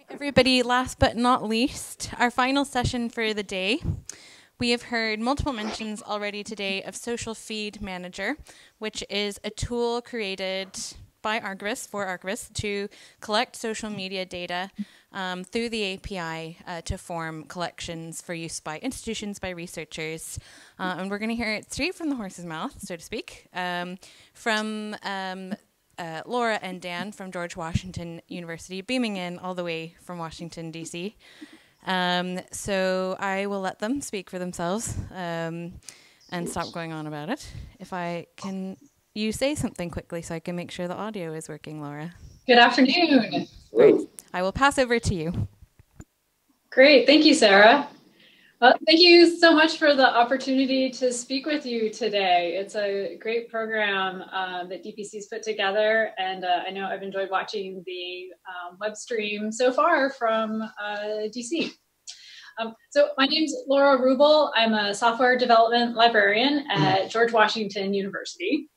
Everybody, last but not least, our final session for the day. We have heard multiple mentions already today of Social Feed Manager, which is a tool created by archivists, for archivists, to collect social media data through the API to form collections for use by institutions, by researchers. And we're going to hear it straight from the horse's mouth, so to speak, from Laura and Dan from George Washington University, beaming in all the way from Washington, D.C. So I will let them speak for themselves and stop going on about it. If I can, you say something quickly so I can make sure the audio is working, Laura. Good afternoon. Great. I will pass over to you. Great. Thank you, Sarah. Thank you so much for the opportunity to speak with you today. It's a great program that DPC's put together, and I know I've enjoyed watching the web stream so far from DC. So my name's Laura Rubel. I'm a software development librarian at George Washington University.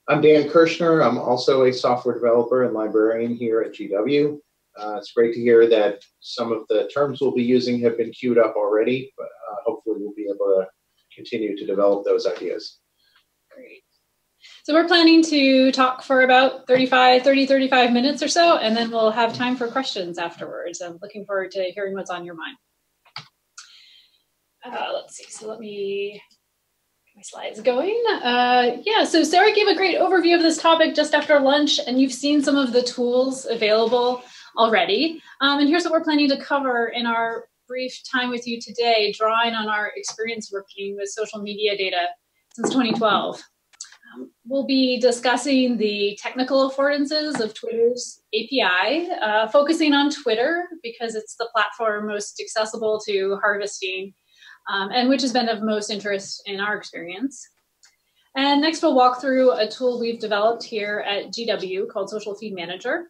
I'm Dan Kirshner. I'm also a software developer and librarian here at GW. It's great to hear that some of the terms we'll be using have been queued up already, but hopefully we'll be able to continue to develop those ideas. Great. So we're planning to talk for about 35 minutes or so, and then we'll have time for questions afterwards. I'm looking forward to hearing what's on your mind. Let's see, so let me get my slides going. Yeah, so Sarah gave a great overview of this topic just after lunch, and you've seen some of the tools available already. And here's what we're planning to cover in our brief time with you today, drawing on our experience working with social media data since 2012. We'll be discussing the technical affordances of Twitter's API, focusing on Twitter because it's the platform most accessible to harvesting and which has been of most interest in our experience. And next we'll walk through a tool we've developed here at GW called Social Feed Manager.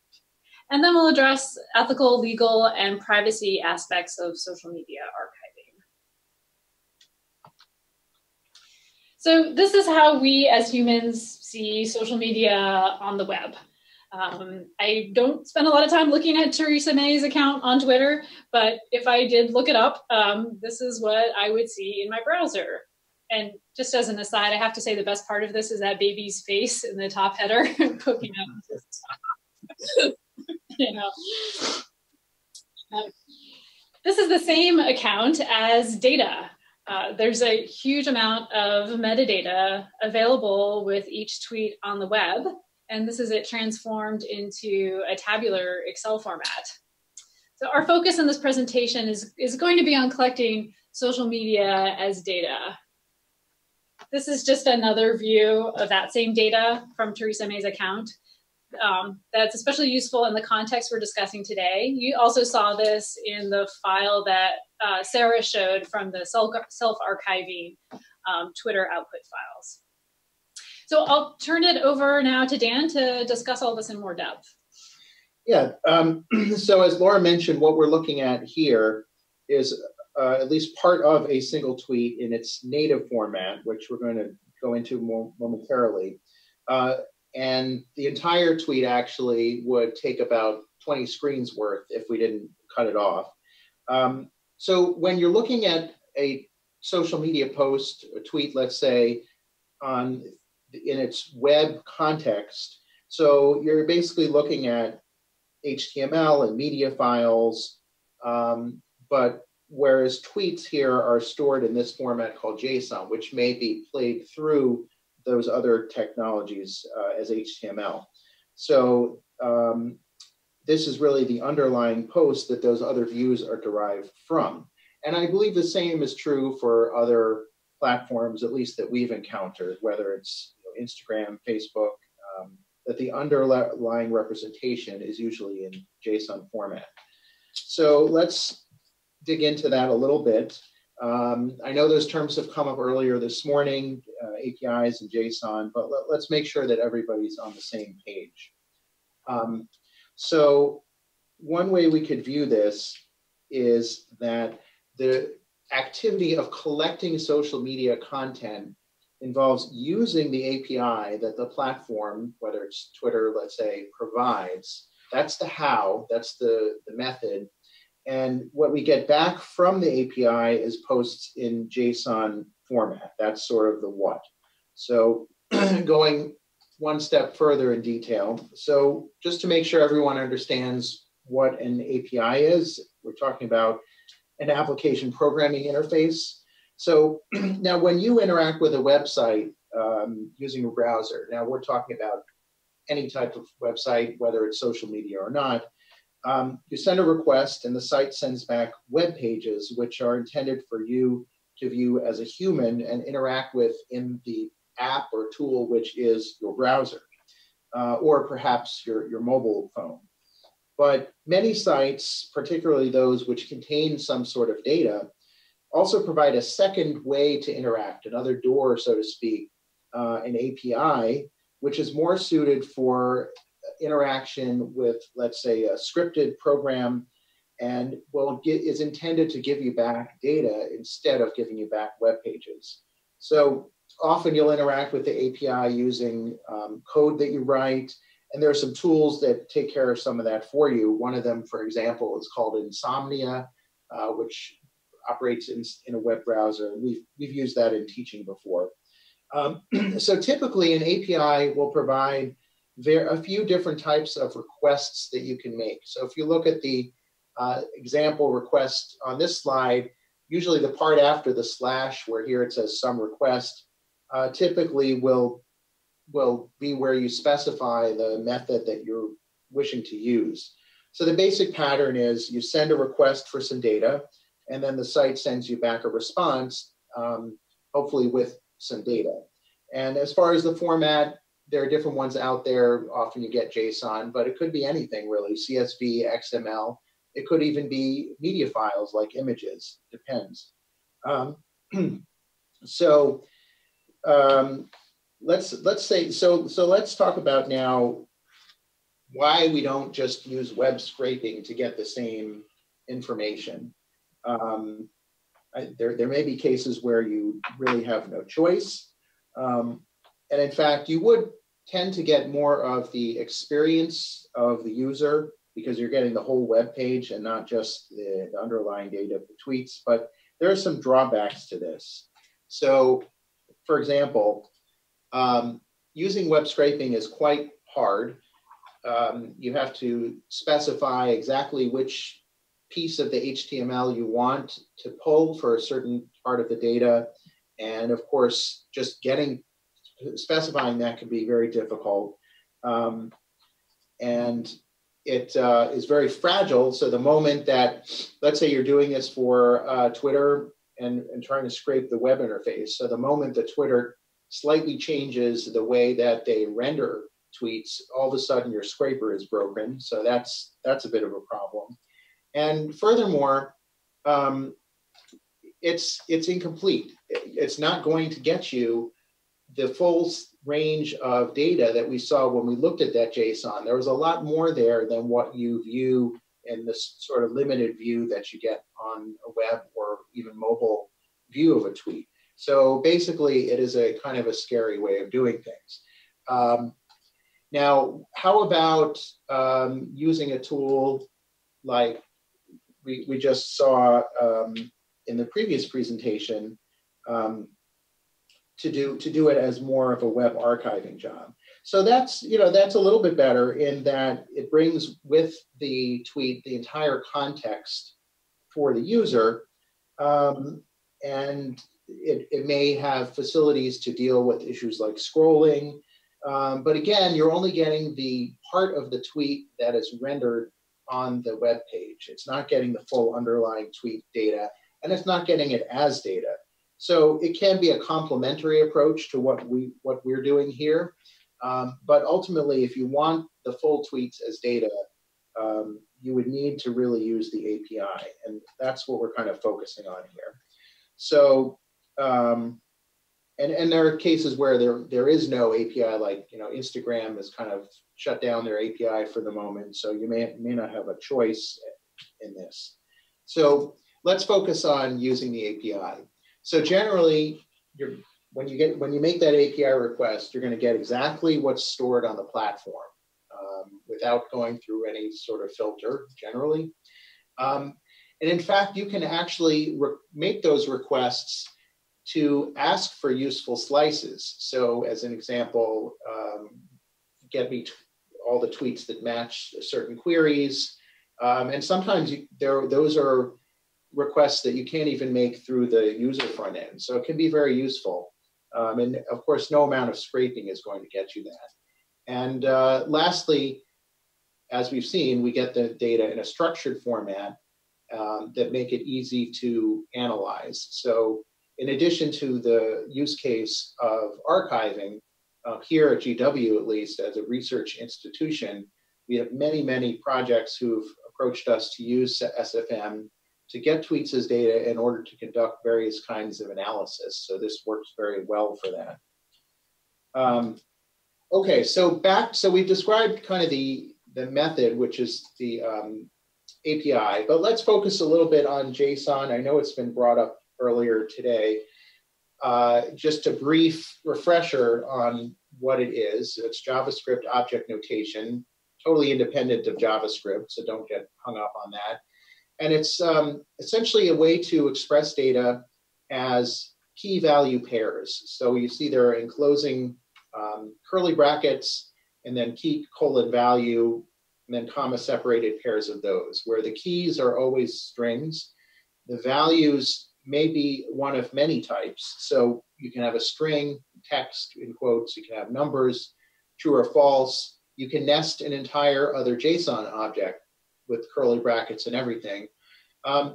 And then we'll address ethical, legal, and privacy aspects of social media archiving. So this is how we as humans see social media on the web. I don't spend a lot of time looking at Theresa May's account on Twitter, but if I did look it up, this is what I would see in my browser. And just as an aside, I have to say the best part of this is that baby's face in the top header poking out. You know, this is the same account as data. There's a huge amount of metadata available with each tweet on the web, and this is it transformed into a tabular Excel format. So our focus in this presentation is going to be on collecting social media as data. This is just another view of that same data from Theresa May's account. That's especially useful in the context we're discussing today. You also saw this in the file that Sarah showed from the self-archiving Twitter output files. So I'll turn it over now to Dan to discuss all this in more depth. Yeah, so as Laura mentioned, what we're looking at here is at least part of a single tweet in its native format, which we're going to go into more momentarily. And the entire tweet actually would take about 20 screens worth if we didn't cut it off. So when you're looking at a social media post, a tweet, let's say, in its web context, so you're basically looking at HTML and media files, but whereas tweets here are stored in this format called JSON, which may be played through those other technologies as HTML. So this is really the underlying post that those other views are derived from. And I believe the same is true for other platforms, at least that we've encountered, whether it's Instagram, Facebook, that the underlying representation is usually in JSON format. So let's dig into that a little bit. I know those terms have come up earlier this morning, APIs and JSON, but let's make sure that everybody's on the same page. So one way we could view this is that the activity of collecting social media content involves using the API that the platform, whether it's Twitter, let's say, provides That's the how, that's the method. And what we get back from the API is posts in JSON format. That's sort of the what. So going one step further in detail. So just to make sure everyone understands what an API is, we're talking about an application programming interface. So now when you interact with a website using a browser, now we're talking about any type of website, whether it's social media or not, you send a request and the site sends back web pages, which are intended for you to view as a human and interact with in the app or tool, which is your browser, or perhaps your mobile phone. But many sites, particularly those which contain some sort of data, also provide a second way to interact, another door, so to speak, an API, which is more suited for interaction with, let's say, a scripted program, and is intended to give you back data instead of giving you back web pages. So often you'll interact with the API using code that you write, and there are some tools that take care of some of that for you. One of them, for example, is called Insomnia, which operates in a web browser. We've used that in teaching before. So typically an API will provide a few different types of requests that you can make. So if you look at the example request on this slide, usually the part after the slash, where here it says some request, typically will be where you specify the method that you're wishing to use. So the basic pattern is you send a request for some data, and then the site sends you back a response, hopefully with some data. And as far as the format, there are different ones out there. Often you get JSON, but it could be anything really, CSV, XML. It could even be media files like images, depends. Let's talk about now why we don't just use web scraping to get the same information. There may be cases where you really have no choice. And in fact, you would tend to get more of the experience of the user because you're getting the whole web page and not just the underlying data of the tweets. But there are some drawbacks to this. So, for example, using web scraping is quite hard. You have to specify exactly which piece of the HTML you want to pull for a certain part of the data. And of course, just specifying that can be very difficult. And it is very fragile. So the moment that, let's say you're doing this for Twitter and trying to scrape the web interface. So the moment that Twitter slightly changes the way that they render tweets, all of a sudden your scraper is broken. So that's a bit of a problem. And furthermore, it's incomplete. It's not going to get you the full range of data that we saw when we looked at that JSON. There was a lot more there than what you view in this sort of limited view that you get on a web or even mobile view of a tweet. So basically, it is a kind of a scary way of doing things. Now, how about using a tool like we just saw in the previous presentation, to do it as more of a web archiving job. So that's a little bit better in that it brings with the tweet the entire context for the user, and it may have facilities to deal with issues like scrolling, but again, you're only getting the part of the tweet that is rendered on the web page. It's not getting the full underlying tweet data, and it's not getting it as data. So it can be a complementary approach to what we're doing here. But ultimately, if you want the full tweets as data, you would need to really use the API. And that's what we're kind of focusing on here. So, and there are cases where there is no API, like Instagram has kind of shut down their API for the moment. So you may not have a choice in this. So let's focus on using the API. So generally, when you make that API request, you're going to get exactly what's stored on the platform with without going through any sort of filter generally. And in fact, you can actually make those requests to ask for useful slices. So as an example, get me all the tweets that match certain queries. And sometimes those are requests that you can't even make through the user front end. So it can be very useful. And of course, no amount of scraping is going to get you that. And lastly, as we've seen, we get the data in a structured format that make it easy to analyze. So in addition to the use case of archiving, here at GW, at least as a research institution, we have many, many projects who've approached us to use SFM to get tweets as data in order to conduct various kinds of analysis. So this works very well for that. Okay, so we've described kind of the method, which is the API, but let's focus a little bit on JSON. I know it's been brought up earlier today. Just a brief refresher on what it is. It's JavaScript object notation, totally independent of JavaScript, so don't get hung up on that. And it's essentially a way to express data as key value pairs. So you see there are enclosing curly brackets and then key colon value and then comma separated pairs of those, where the keys are always strings. The values may be one of many types. So you can have a string, text in quotes, you can have numbers, true or false. You can nest an entire other JSON object with curly brackets and everything.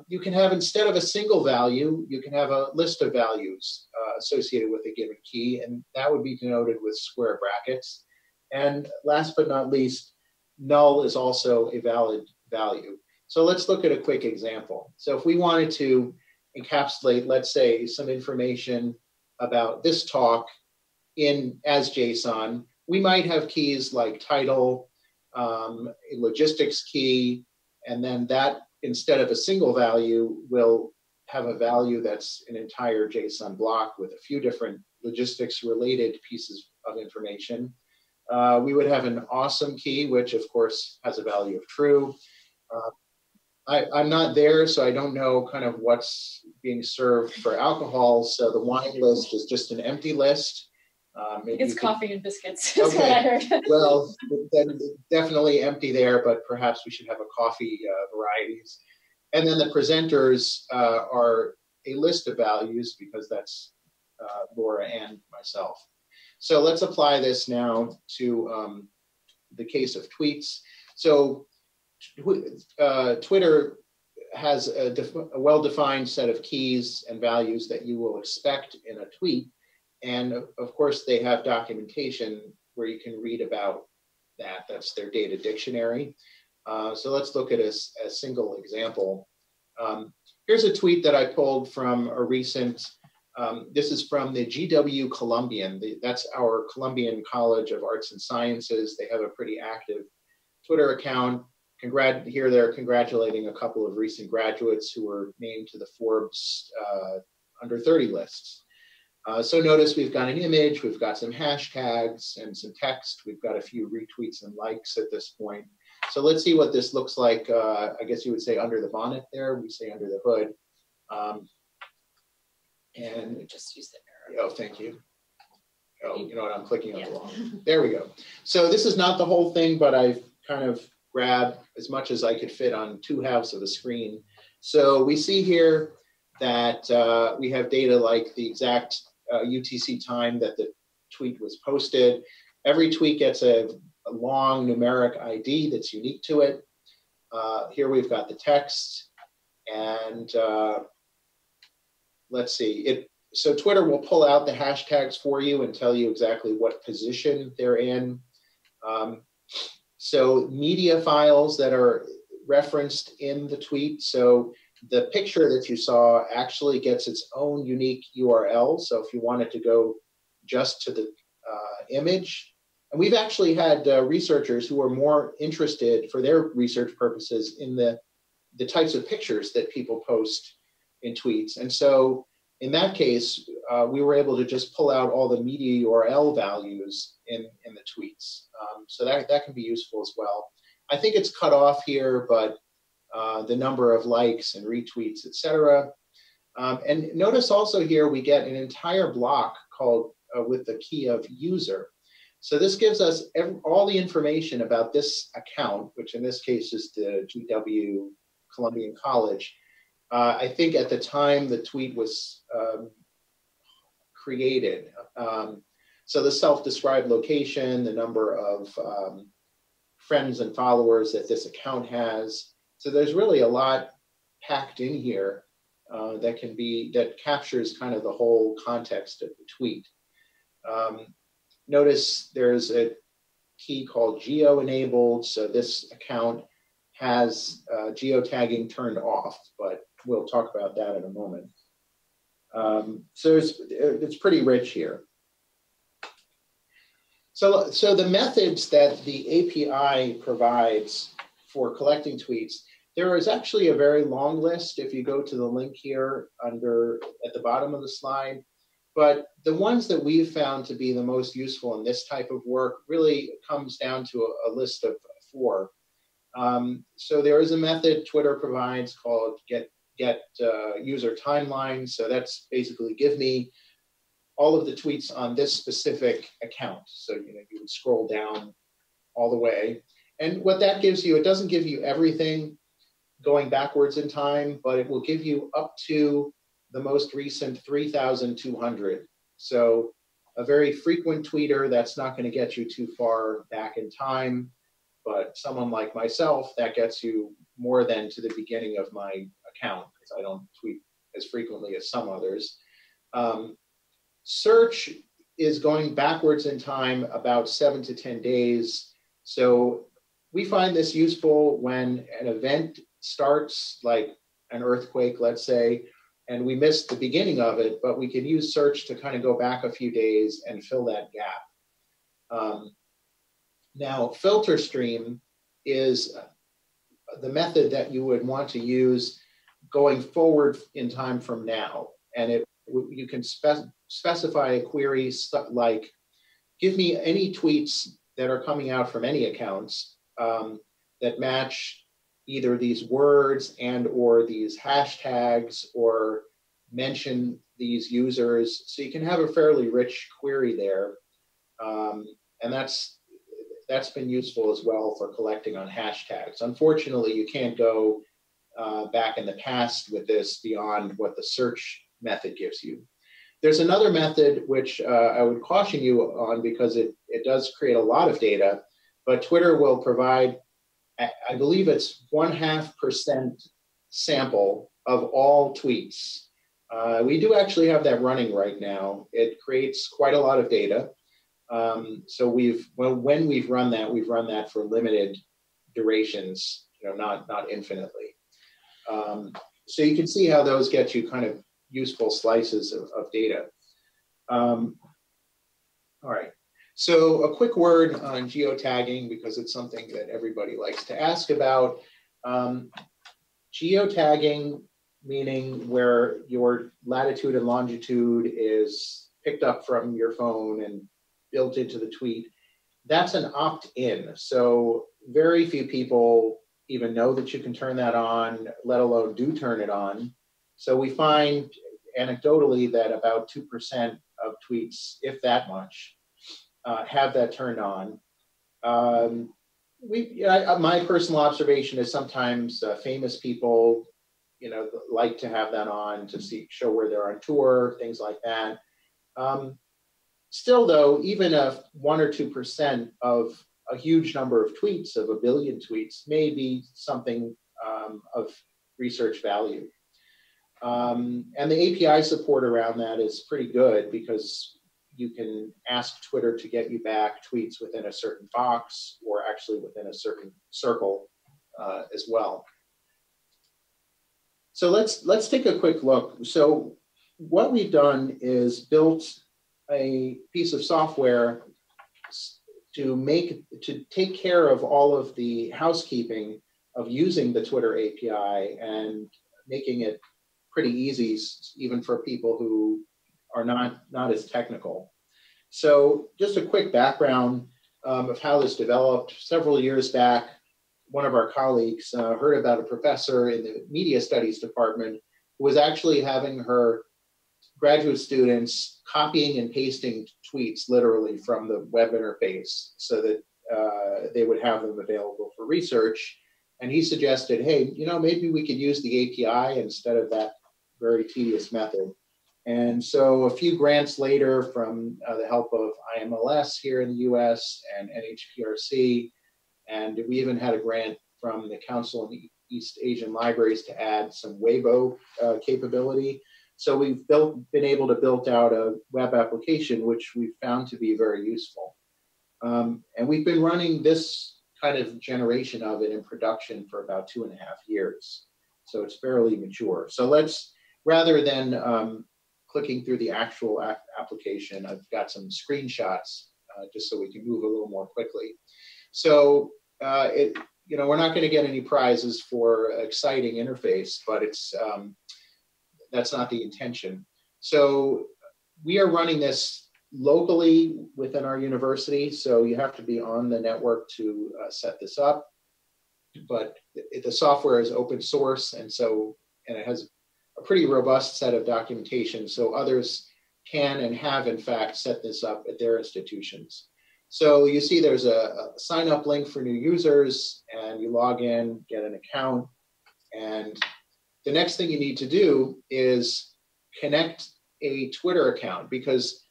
You can have, instead of a single value, you can have a list of values associated with a given key, and that would be denoted with square brackets. And last but not least, null is also a valid value. So let's look at a quick example. So if we wanted to encapsulate, let's say, some information about this talk as JSON, we might have keys like title, a logistics key, and then that, instead of a single value, will have a value that's an entire JSON block with a few different logistics related pieces of information. We would have an awesome key, which of course has a value of true. I'm not there, so I don't know kind of what's being served for alcohol. So the wine list is just an empty list. Maybe it's coffee and biscuits, is what I heard. Well, then definitely empty there, but perhaps we should have a coffee varieties. And then the presenters are a list of values, because that's Laura and myself. So let's apply this now to the case of tweets. So Twitter has a well-defined set of keys and values that you will expect in a tweet. And of course, they have documentation where you can read about that. That's their data dictionary. So let's look at a single example. Here's a tweet that I pulled from a recent, this is from the GW Columbian. That's our Columbian College of Arts and Sciences. They have a pretty active Twitter account. Here they're congratulating a couple of recent graduates who were named to the Forbes under 30 lists. So notice we've got an image, we've got some hashtags and some text. We've got a few retweets and likes at this point. So let's see what this looks like. I guess you would say under the bonnet there. We say under the hood. And just use the arrow. Oh, thank you. Oh, you know what? I'm clicking on the wrong. There we go. So this is not the whole thing, but I've kind of grabbed as much as I could fit on 2/2 of the screen. So we see here that we have data like the exact UTC time that the tweet was posted. Every tweet gets a long numeric ID that's unique to it. Here we've got the text, and let's see. So Twitter will pull out the hashtags for you and tell you exactly what position they're in. So media files that are referenced in the tweet. So the picture that you saw actually gets its own unique URL. So if you wanted to go just to the image, and we've actually had researchers who are more interested for their research purposes in the types of pictures that people post in tweets. And so in that case, we were able to just pull out all the media URL values in the tweets. So that can be useful as well. I think it's cut off here, but the number of likes and retweets, etc. And notice also here we get an entire block called with the key of user. So this gives us all the information about this account, which in this case is the GW Columbian College. I think at the time the tweet was created. So the self-described location, the number of friends and followers that this account has. So there's really a lot packed in here that captures kind of the whole context of the tweet. Notice there's a key called geo-enabled. So this account has geotagging turned off, but we'll talk about that in a moment. So it's pretty rich here. So the methods that the API provides for collecting tweets, there is actually a very long list if you go to the link here at the bottom of the slide. But the ones that we've found to be the most useful in this type of work really comes down to a list of 4. So there is a method Twitter provides called get user timeline. So that's basically give me all of the tweets on this specific account. So you would scroll down all the way. And what that gives you, it doesn't give you everything going backwards in time, but it will give you up to the most recent 3,200. So a very frequent tweeter, that's not going to get you too far back in time. But someone like myself, that gets you more than to the beginning of my account, because I don't tweet as frequently as some others. Search is going backwards in time about 7 to 10 days. So we find this useful when an event starts, like an earthquake, let's say, and we missed the beginning of it, but we can use search to kind of go back a few days and fill that gap. Now, filter stream is the method that you would want to use going forward in time from now. And you can specify a query like, give me any tweets that are coming out from any accounts that match either these words and or these hashtags or mention these users. So you can have a fairly rich query there. And that's been useful as well for collecting on hashtags. Unfortunately, you can't go back in the past with this beyond what the search method gives you. There's another method which I would caution you on because it does create a lot of data, but Twitter will provide, I believe it's 0.5% sample of all tweets. We do actually have that running right now. It creates quite a lot of data. So when we've run that for limited durations, not infinitely. So you can see how those get you kind of useful slices of data. All right. So a quick word on geotagging, because it's something that everybody likes to ask about. Geotagging, meaning where your latitude and longitude is picked up from your phone and built into the tweet, that's an opt-in. So very few people even know that you can turn that on, let alone do turn it on. So we find anecdotally that about 2% of tweets, if that much, have that turned on. My personal observation is sometimes famous people, like to have that on to show where they're on tour, things like that. Still, though, even 1 or 2% of a huge number of tweets, of 1 billion tweets, may be something of research value. And the API support around that is pretty good because you can ask Twitter to get you back tweets within a certain box or actually within a certain circle as well. So let's take a quick look. So what we've done is built a piece of software to take care of all of the housekeeping of using the Twitter API and making it pretty easy, even for people who are not as technical. So just a quick background of how this developed. Several years back, one of our colleagues heard about a professor in the media studies department who was actually having her graduate students copying and pasting tweets literally from the web interface so that they would have them available for research. And he suggested, hey, maybe we could use the API instead of that very tedious method. And so a few grants later, from the help of IMLS here in the US and NHPRC, and we even had a grant from the Council of East Asian Libraries to add some Weibo capability. So we've been able to build out a web application, which we found to be very useful. And we've been running this kind of generation of it in production for about 2.5 years. So it's fairly mature. So let's, rather than clicking through the actual application, I've got some screenshots just so we can move a little more quickly. So we're not going to get any prizes for exciting interface, but it's that's not the intention. So we are running this locally within our university, so you have to be on the network to set this up. But the software is open source, and it has a pretty robust set of documentation, so others can and have in fact set this up at their institutions. So you see there's a sign up link for new users, and you log in, get an account, and the next thing you need to do is connect a Twitter account, because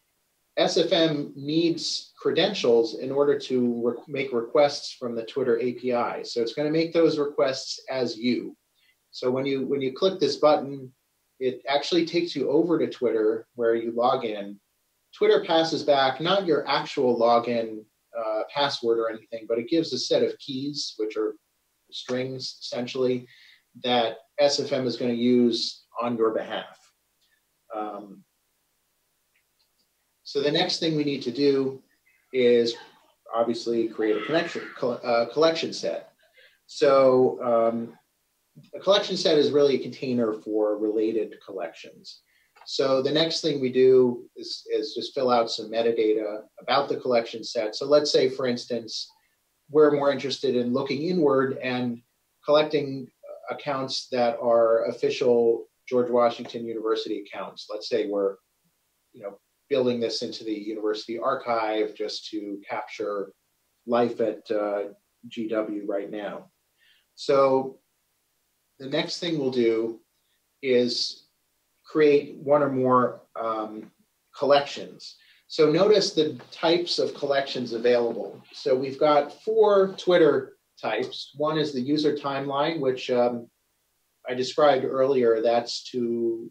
SFM needs credentials in order to make requests from the Twitter API. So it's going to make those requests as you. So when you click this button, it actually takes you over to Twitter where you log in. Twitter passes back not your actual login password or anything, but it gives a set of keys, which are strings essentially, that SFM is going to use on your behalf. So the next thing we need to do is obviously create a collection set. So a collection set is really a container for related collections. So the next thing we do is just fill out some metadata about the collection set. So let's say, for instance, we're more interested in looking inward and collecting accounts that are official George Washington University accounts. Let's say we're building this into the university archive just to capture life at GW right now. So the next thing we'll do is create one or more collections. So notice the types of collections available. So we've got 4 Twitter types. One is the user timeline, which I described earlier. That's to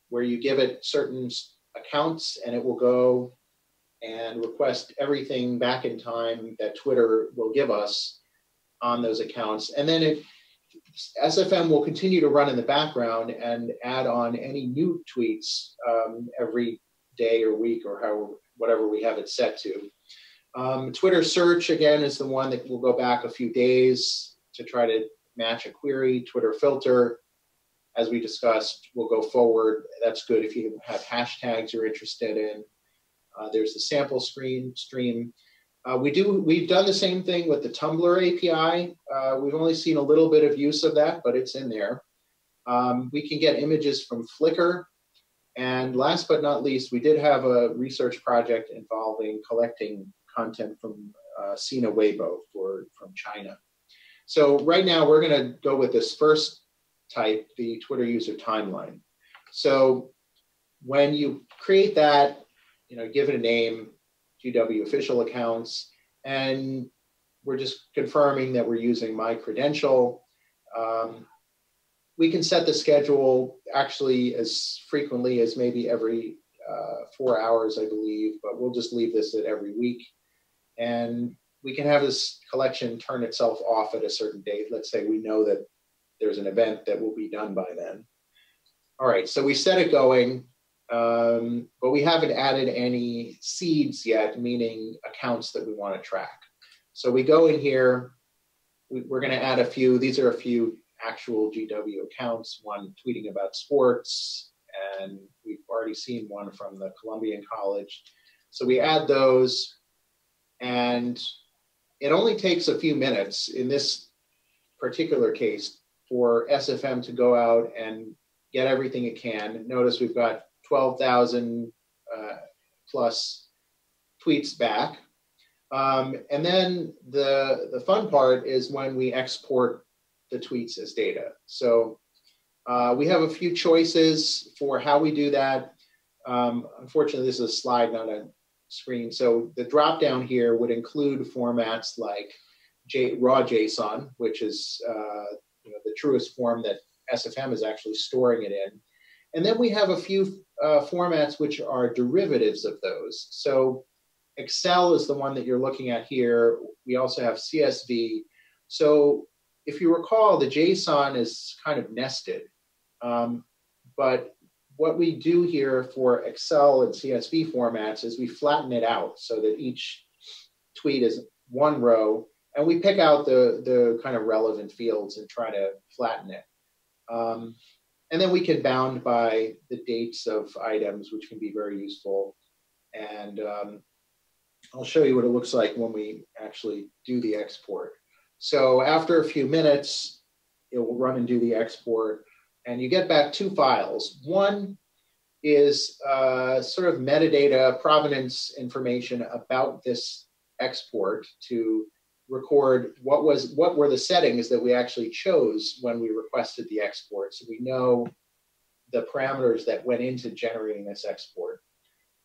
where you give it certain accounts and it will go and request everything back in time that Twitter will give us on those accounts. And then SFM will continue to run in the background and add on any new tweets every day or week or whatever we have it set to. Twitter search, again, is the one that will go back a few days to try to match a query. Twitter filter, as we discussed, will go forward. That's good if you have hashtags you're interested in. There's the sample stream. We've done the same thing with the Tumblr API. We've only seen a little bit of use of that, but it's in there. We can get images from Flickr. And last but not least, we did have a research project involving collecting content from Sina Weibo from China. So right now we're going to go with this first type, the Twitter user timeline. So when you create that, give it a name, GW official accounts, and we're just confirming that we're using my credential. We can set the schedule actually as frequently as maybe every 4 hours, I believe, but we'll just leave this at every week. And we can have this collection turn itself off at a certain date. Let's say we know that there's an event that will be done by then. All right, so we set it going, but we haven't added any seeds yet, meaning accounts that we want to track. So we go in here, we're going to add a few. These are a few actual GW accounts, one tweeting about sports, and we've already seen one from the Columbian College. So we add those, and it only takes a few minutes. In this particular case, for SFM to go out and get everything it can. Notice we've got 12,000 plus tweets back. And then the fun part is when we export the tweets as data. So we have a few choices for how we do that. Unfortunately, this is a slide, not a screen. So the drop down here would include formats like raw JSON, which is the truest form that SFM is actually storing it in. And then we have a few formats which are derivatives of those. So Excel is the one that you're looking at here. We also have CSV. So if you recall, the JSON is kind of nested. But what we do here for Excel and CSV formats is we flatten it out so that each tweet is one row, and we pick out the kind of relevant fields and try to flatten it. And then we can bound by the dates of items, which can be very useful. And I'll show you what it looks like when we actually do the export. So after a few minutes, it will run and do the export, and you get back two files. One is sort of metadata provenance information about this export to record what were the settings that we actually chose when we requested the export, so we know the parameters that went into generating this export.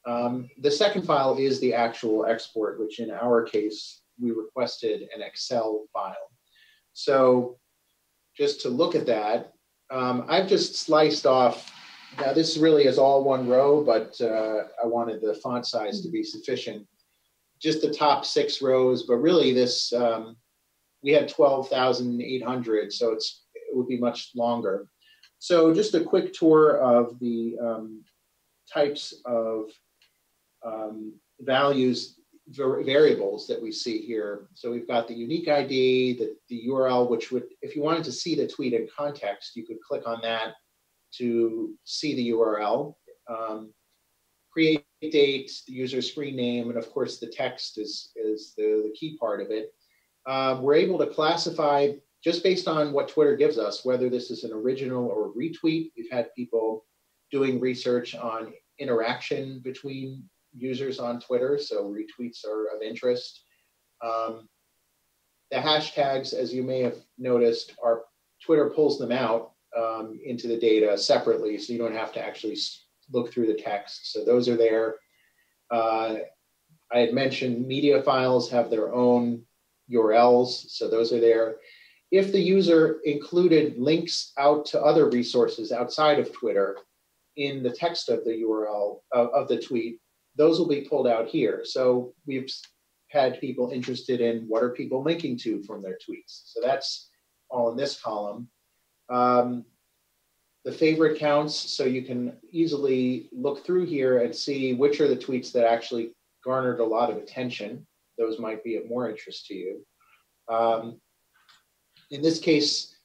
The second file is the actual export, which in our case, we requested an Excel file. So just to look at that, I've just sliced off, now this really is all one row, but I wanted the font size to be sufficient. Just the top 6 rows, but really this, we had 12,800, so it would be much longer. So just a quick tour of the types of variables that we see here. So we've got the unique ID, the URL, which would, if you wanted to see the tweet in context, you could click on that to see the URL. Create date, the user screen name, and of course the text is the key part of it. We're able to classify just based on what Twitter gives us, whether this is an original or a retweet. We've had people doing research on interaction between users on Twitter, so retweets are of interest. The hashtags, as you may have noticed, Twitter pulls them out into the data separately, so you don't have to actually look through the text. So those are there. I had mentioned media files have their own URLs, so those are there. If the user included links out to other resources outside of Twitter in the text of the URL of the tweet, those will be pulled out here. So we've had people interested in what are people linking to from their tweets. So that's all in this column. The favorite counts, so you can easily look through here and see which are the tweets that actually garnered a lot of attention. Those might be of more interest to you. In this case,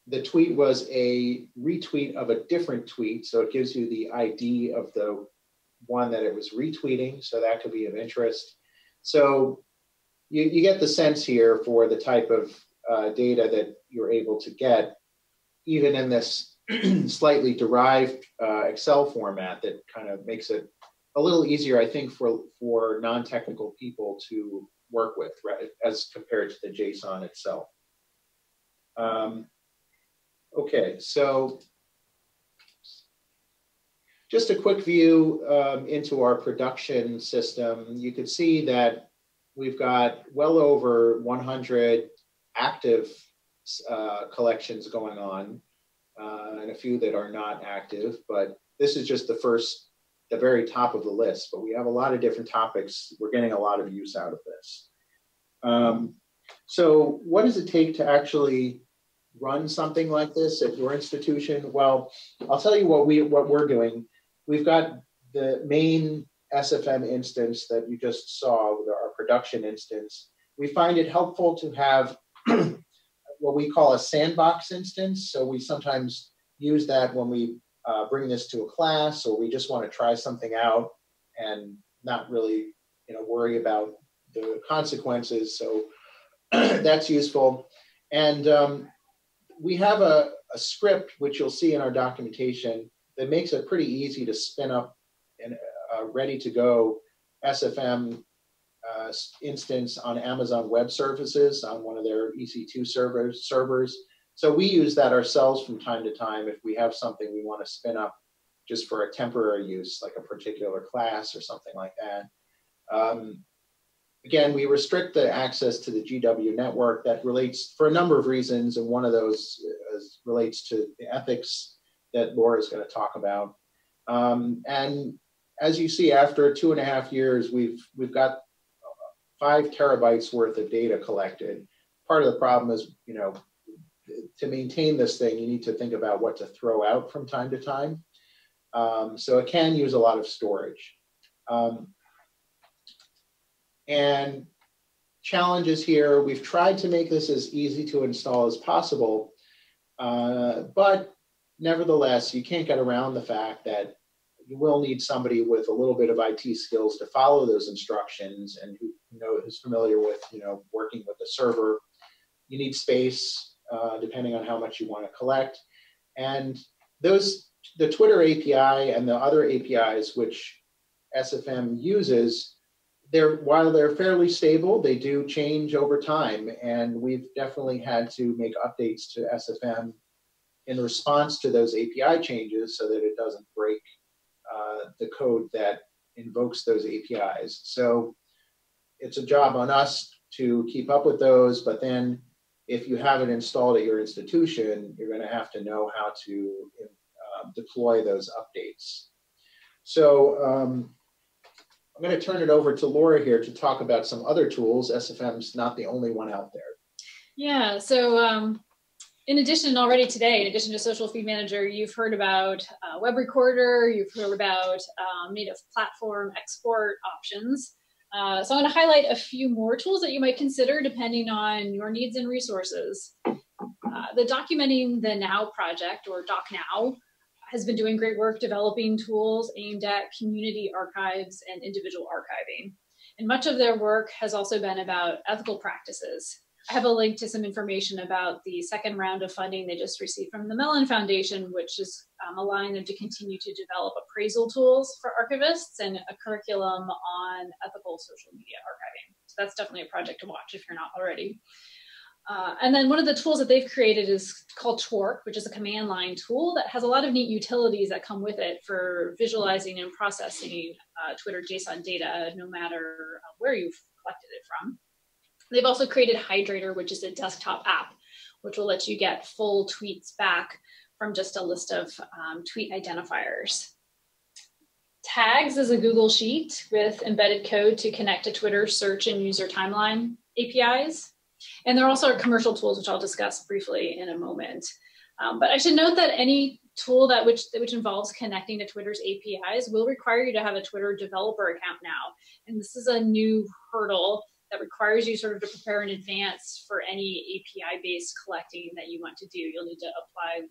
the tweet was a retweet of a different tweet, so it gives you the ID of the one that it was retweeting, so that could be of interest. So you get the sense here for the type of data that you're able to get, even in this slightly derived Excel format that kind of makes it a little easier, I think, for non-technical people to work with, right, as compared to the JSON itself. Okay, so just a quick view into our production system. You can see that we've got well over 100 active collections going on, and a few that are not active, but this is just the very top of the list, but we have a lot of different topics. We're getting a lot of use out of this. So what does it take to actually run something like this at your institution? Well, I'll tell you what we're doing. We've got the main SFM instance that you just saw, our production instance. We find it helpful to have what we call a sandbox instance. So we sometimes use that when we bring this to a class, or we just want to try something out and not really, worry about the consequences. So that's useful. And we have a script, which you'll see in our documentation, that makes it pretty easy to spin up an ready to go SFM instance on Amazon Web Services on one of their EC2 servers. So we use that ourselves from time to time if we have something we want to spin up just for a temporary use, like a particular class or something like that. Again, we restrict the access to the GW network. That relates for a number of reasons, and one of those relates to the ethics that Laura is going to talk about. And as you see, after 2.5 years, we've got 5 terabytes worth of data collected. Part of the problem is, you know, to maintain this thing, you need to think about what to throw out from time to time. So it can use a lot of storage. And challenges here, we've tried to make this as easy to install as possible, but nevertheless, you can't get around the fact that you will need somebody with a little bit of IT skills to follow those instructions and who's familiar with, you know, working with the server. You need space, depending on how much you want to collect. And the Twitter API and the other APIs which SFM uses, while they're fairly stable, they do change over time. And we've definitely had to make updates to SFM in response to those API changes so that it doesn't break the code that invokes those APIs. So it's a job on us to keep up with those, but then if you have it installed at your institution, you're going to have to know how to deploy those updates. So I'm going to turn it over to Laura here to talk about some other tools. SFM's not the only one out there. Yeah, so in addition, already today, in addition to Social Feed Manager, you've heard about Web Recorder, you've heard about native platform export options. So I'm going to highlight a few more tools that you might consider depending on your needs and resources. The Documenting the Now project, or DocNow, has been doing great work developing tools aimed at community archives and individual archiving. And much of their work has also been about ethical practices. I have a link to some information about the second round of funding they just received from the Mellon Foundation, which is allowing them to continue to develop appraisal tools for archivists and a curriculum on ethical social media archiving. So that's definitely a project to watch if you're not already. And then one of the tools that they've created is called Twerk, which is a command line tool that has a lot of neat utilities that come with it for visualizing and processing Twitter JSON data, no matter where you've collected it from. They've also created Hydrator, which is a desktop app, which will let you get full tweets back from just a list of tweet identifiers. Tags is a Google Sheet with embedded code to connect to Twitter search and user timeline APIs. And there also are commercial tools, which I'll discuss briefly in a moment. But I should note that any tool which involves connecting to Twitter's APIs will require you to have a Twitter developer account now. And this is a new hurdle that requires you sort of to prepare in advance for any API-based collecting that you want to do. You'll need to apply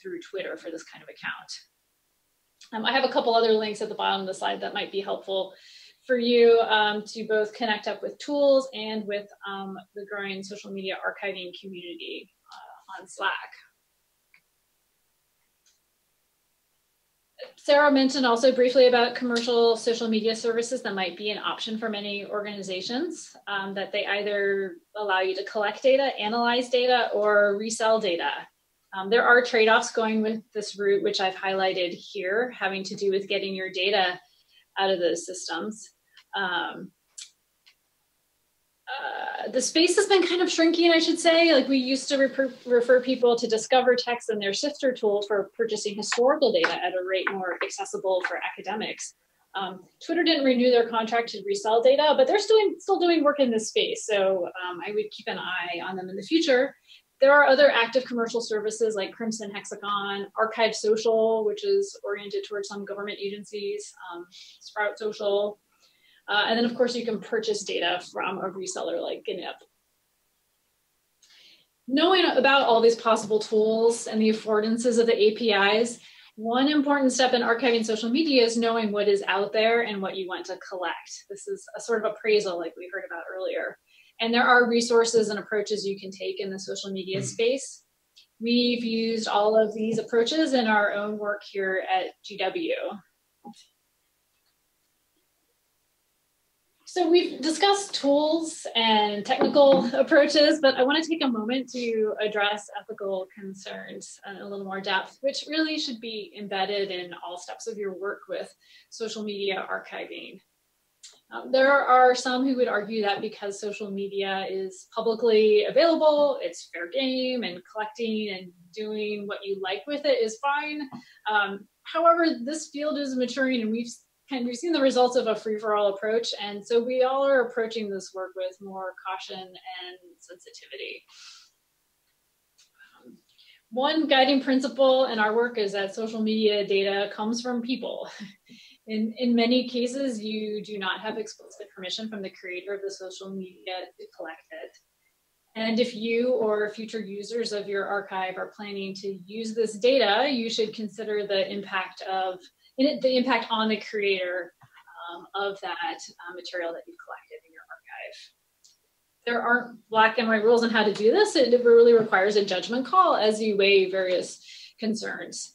through Twitter for this kind of account. I have a couple other links at the bottom of the slide that might be helpful for you to both connect up with tools and with the growing social media archiving community on Slack. Sarah mentioned also briefly about commercial social media services that might be an option for many organizations, that they either allow you to collect data, analyze data, or resell data. There are trade-offs going with this route, which I've highlighted here, having to do with getting your data out of those systems. The space has been kind of shrinking, I should say. Like, we used to refer people to Discover Text and their sister tool for purchasing historical data at a rate more accessible for academics. Twitter didn't renew their contract to resell data, but they're still doing work in this space. So I would keep an eye on them in the future. There are other active commercial services like Crimson Hexagon, Archive Social, which is oriented towards some government agencies, Sprout Social. And then, of course, you can purchase data from a reseller like GNIP. Knowing about all these possible tools and the affordances of the APIs, one important step in archiving social media is knowing what is out there and what you want to collect. This is a sort of appraisal like we heard about earlier. And there are resources and approaches you can take in the social media space. We've used all of these approaches in our own work here at GW. So we've discussed tools and technical approaches, but I want to take a moment to address ethical concerns in a little more depth, which really should be embedded in all steps of your work with social media archiving. There are some who would argue that because social media is publicly available, it's fair game, and collecting and doing what you like with it is fine. However, this field is maturing, and we've seen the results of a free-for-all approach, and so we all are approaching this work with more caution and sensitivity. One guiding principle in our work is that social media data comes from people. In many cases, you do not have explicit permission from the creator of the social media to collect it. And if you or future users of your archive are planning to use this data, you should consider the impact on the creator of that material that you've collected in your archive. There aren't black and white rules on how to do this. It really requires a judgment call as you weigh various concerns.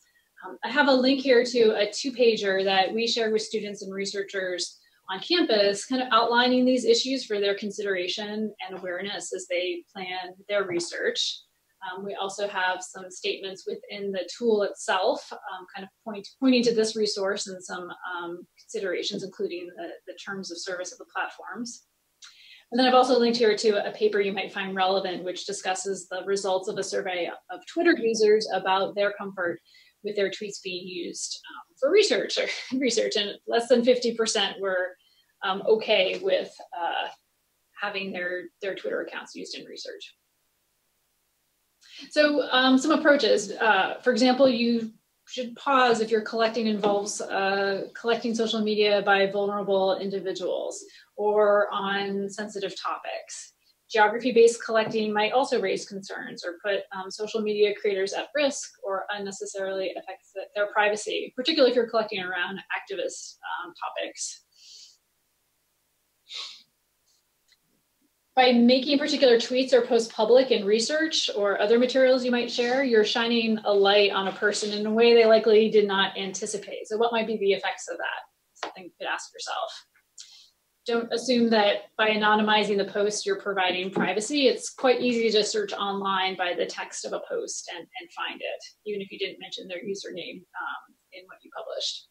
I have a link here to a 2-pager that we share with students and researchers on campus, kind of outlining these issues for their consideration and awareness as they plan their research. We also have some statements within the tool itself, kind of pointing to this resource and some considerations, including the terms of service of the platforms. And then I've also linked here to a paper you might find relevant, which discusses the results of a survey of Twitter users about their comfort with their tweets being used for research, and less than 50% were okay with having their Twitter accounts used in research. So some approaches, for example, you should pause if your collecting involves collecting social media by vulnerable individuals or on sensitive topics. Geography-based collecting might also raise concerns or put social media creators at risk or unnecessarily affect their privacy, particularly if you're collecting around activist topics. By making particular tweets or posts public in research or other materials you might share, you're shining a light on a person in a way they likely did not anticipate. So what might be the effects of that? Something you could ask yourself. Don't assume that by anonymizing the post, you're providing privacy. It's quite easy to search online by the text of a post and find it, even if you didn't mention their username in what you published.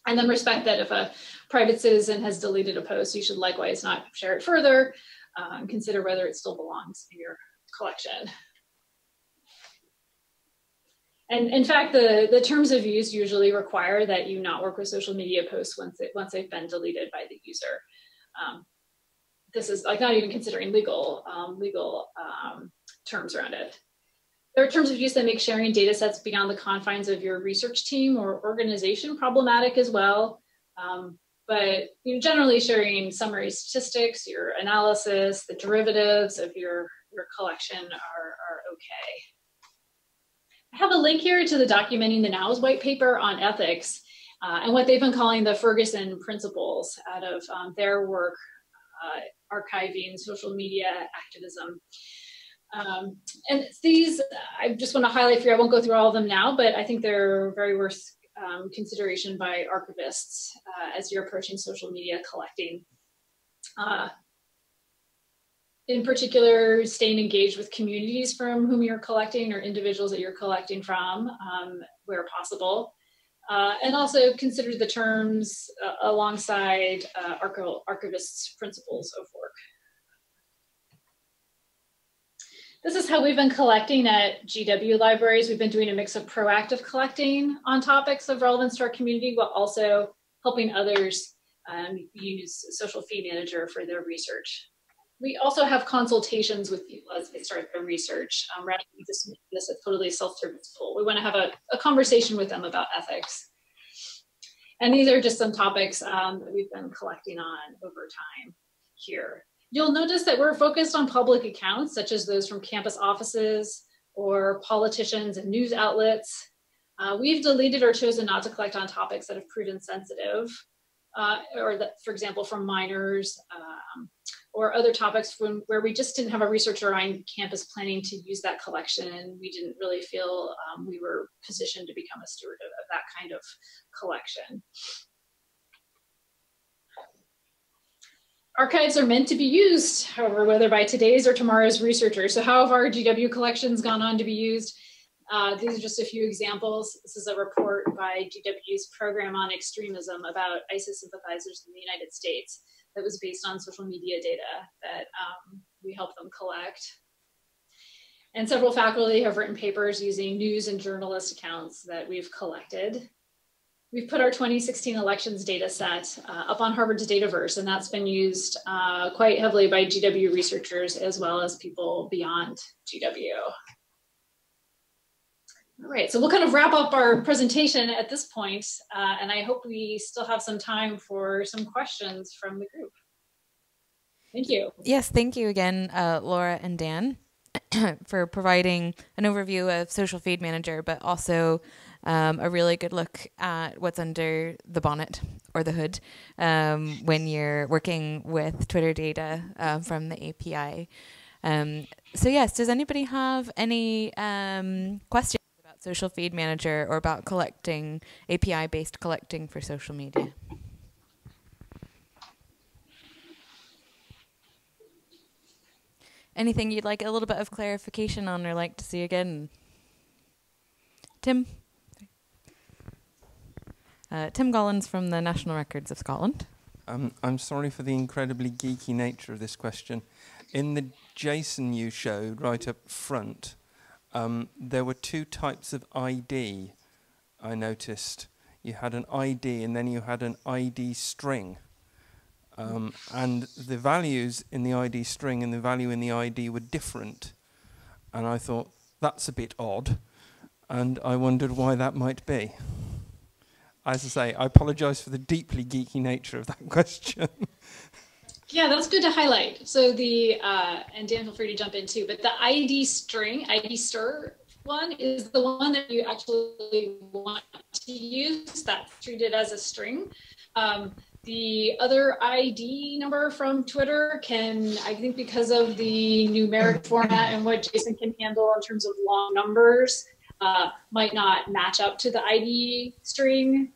And then respect that if a private citizen has deleted a post, you should likewise not share it further. Consider whether it still belongs in your collection. And in fact, the terms of use usually require that you not work with social media posts once they've been deleted by the user. This is like not even considering legal terms around it. There are terms of use that make sharing data sets beyond the confines of your research team or organization problematic as well. But generally sharing summary statistics, your analysis, the derivatives of your collection are okay. I have a link here to the Documenting the Now's white paper on ethics and what they've been calling the Ferguson principles out of their work archiving social media activism. And these, I just want to highlight for you, I won't go through all of them now, but I think they're very worth consideration by archivists as you're approaching social media collecting. In particular, staying engaged with communities from whom you're collecting or individuals that you're collecting from where possible. And also consider the terms alongside archivists' principles of work. This is how we've been collecting at GW libraries. We've been doing a mix of proactive collecting on topics of relevance to our community, while also helping others use Social Feed Manager for their research. We also have consultations with people as they start their research, rather than just making this a totally self-service tool. We want to have a conversation with them about ethics. And these are just some topics that we've been collecting on over time here. You'll notice that we're focused on public accounts, such as those from campus offices or politicians and news outlets. We've deleted or chosen not to collect on topics that have proven sensitive, or that, for example, from minors or other topics where we just didn't have a researcher on campus planning to use that collection, and we didn't really feel we were positioned to become a steward of that kind of collection. Archives are meant to be used, however, whether by today's or tomorrow's researchers. So how have our GW collections gone on to be used? These are just a few examples. This is a report by GW's Program on Extremism about ISIS sympathizers in the United States that was based on social media data that we helped them collect. And several faculty have written papers using news and journalist accounts that we've collected. We've put our 2016 elections data set up on Harvard's Dataverse, and that's been used quite heavily by GW researchers as well as people beyond GW. All right, so we'll kind of wrap up our presentation at this point, and I hope we still have some time for some questions from the group. Thank you. Yes, thank you again, Laura and Dan, for providing an overview of Social Feed Manager, but also a really good look at what's under the bonnet or the hood when you're working with Twitter data from the API. So yes, does anybody have any questions about Social Feed Manager or about collecting, API-based collecting for social media? Anything you'd like a little bit of clarification on or like to see again? Tim? Tim Gollins from the National Records of Scotland. I'm sorry for the incredibly geeky nature of this question. In the JSON you showed right up front, there were two types of ID, I noticed. You had an ID and then you had an ID string. And the values in the ID string and the value in the ID were different. And I thought, that's a bit odd. And I wondered why that might be. As I say, I apologize for the deeply geeky nature of that question. Yeah, that's good to highlight. So the, and Dan, feel free to jump in too, but the ID string, ID stir one is the one that you actually want to use. That's treated as a string. The other ID number from Twitter can, I think because of the numeric format and what JSON can handle in terms of long numbers, might not match up to the ID string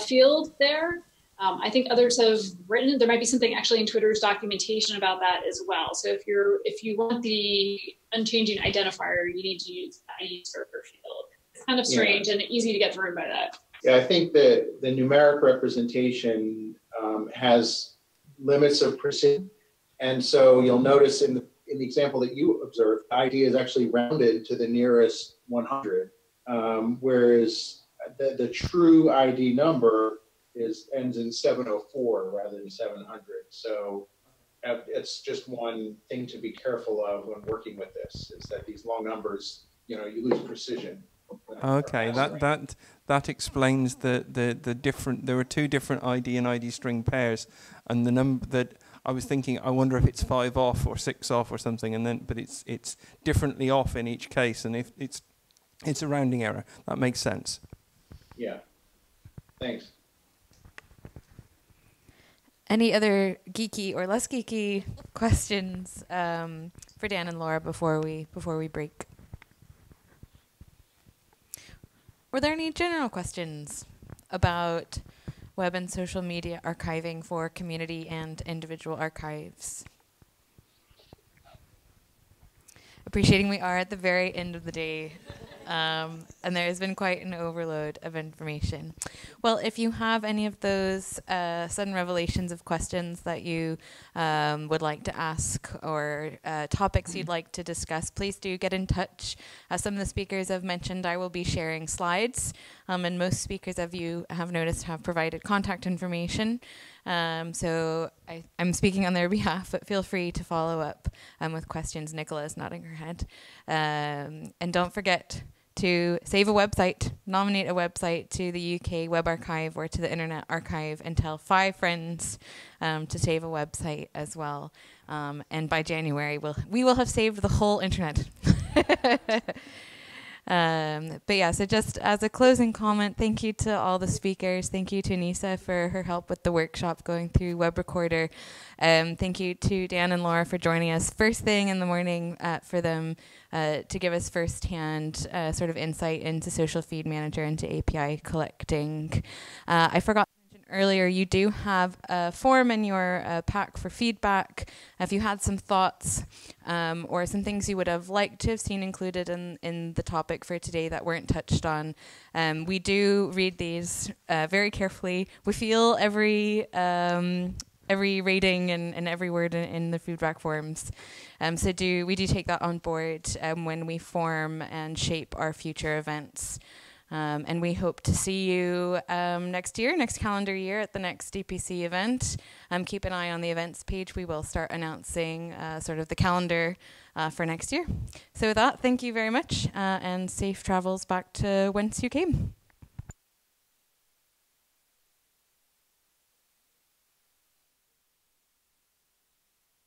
field there. I think others have written, there might be something actually in Twitter's documentation about that as well. So if you want the unchanging identifier, you need to use the ID server field. It's kind of strange and easy to get through by that. Yeah, I think that the numeric representation has limits of precision. And so you'll notice in the example that you observed, the ID is actually rounded to the nearest 100, whereas the true ID number ends in 704 rather than 700. So it's just one thing to be careful of when working with this, is that these long numbers, you lose precision. Okay, that explains the different. There were two different ID and ID string pairs, and the number that I was thinking, I wonder if it's 5 off or 6 off or something, and then but it's differently off in each case, and if it's a rounding error, that makes sense. Yeah. Thanks. Any other geeky or less geeky questions for Dan and Laura before we break? Were there any general questions about web and social media archiving for community and individual archives? Appreciating we are at the very end of the day, and there has been quite an overload of information. Well, if you have any of those sudden revelations of questions that you would like to ask or topics you'd like to discuss, please do get in touch. As some of the speakers have mentioned, I will be sharing slides, and most speakers of you have noticed have provided contact information. So I'm speaking on their behalf, but feel free to follow up with questions. Nicola is nodding her head. And don't forget to save a website, nominate a website to the UK Web Archive or to the Internet Archive, and tell 5 friends to save a website as well. And by January, we will have saved the whole internet. But yeah, so just as a closing comment, thank you to all the speakers. Thank you to Nisa for her help with the workshop going through Web Recorder. Thank you to Dan and Laura for joining us first thing in the morning for them to give us firsthand sort of insight into Social Feed Manager and to API collecting. I forgot earlier, you do have a form in your pack for feedback. If you had some thoughts or some things you would have liked to have seen included in the topic for today that weren't touched on, we do read these very carefully. We feel every rating and every word in the feedback forms. So we do take that on board when we form and shape our future events. And we hope to see you next calendar year at the next DPC event. Keep an eye on the events page. We will start announcing sort of the calendar for next year. So with that, thank you very much and safe travels back to whence you came.